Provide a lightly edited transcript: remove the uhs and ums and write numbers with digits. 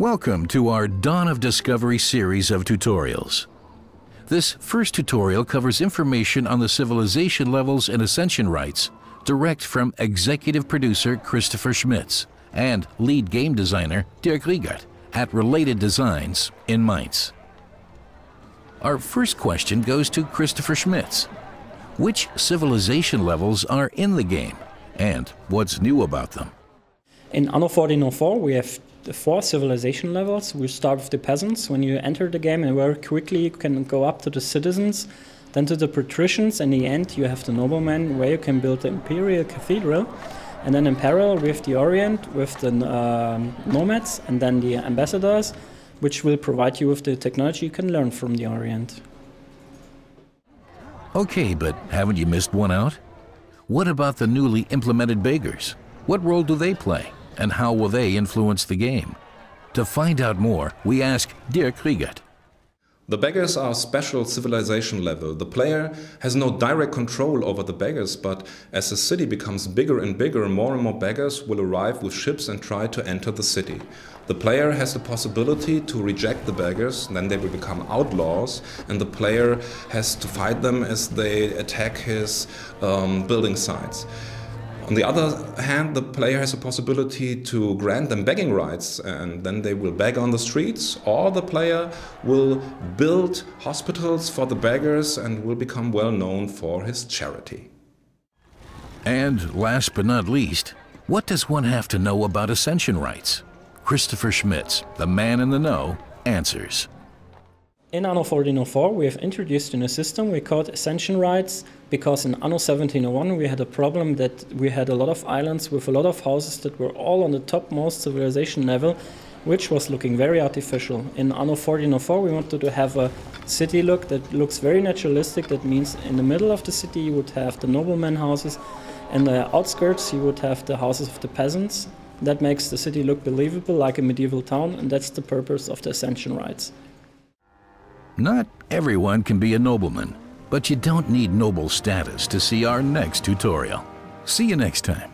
Welcome to our Dawn of Discovery series of tutorials. This first tutorial covers information on the civilization levels and ascension rights direct from executive producer Christopher Schmitz and lead game designer Dirk Riegert at Related Designs in Mainz. Our first question goes to Christopher Schmitz. Which civilization levels are in the game and what's new about them? In Anno 1404 we have the 4 civilization levels. We start with the peasants. When you enter the game, and very quickly you can go up to the citizens, then to the patricians. In the end you have the noblemen, where you can build the imperial cathedral. And then in parallel we have the Orient with the nomads, and then the ambassadors, which will provide you with the technology you can learn from the Orient. Okay, but haven't you missed one out? What about the newly implemented beggars? What role do they play, and how will they influence the game? To find out more, we ask Dirk Riegert. The beggars are a special civilization level. The player has no direct control over the beggars, but as the city becomes bigger and bigger, more and more beggars will arrive with ships and try to enter the city. The player has the possibility to reject the beggars, then they will become outlaws, and the player has to fight them as they attack his building sites. On the other hand, the player has a possibility to grant them begging rights, and then they will beg on the streets, or the player will build hospitals for the beggars and will become well known for his charity. And last but not least, what does one have to know about ascension rights? Christopher Schmitz, the man in the know, answers. In Anno 1404 we have introduced a new system we called ascension rights, because in Anno 1701 we had a problem that we had a lot of islands with a lot of houses that were all on the topmost civilization level, which was looking very artificial. In Anno 1404 we wanted to have a city look that looks very naturalistic. That means in the middle of the city you would have the nobleman houses, and the outskirts you would have the houses of the peasants. That makes the city look believable, like a medieval town, and that's the purpose of the ascension rights. Not everyone can be a nobleman, but you don't need noble status to see our next tutorial. See you next time.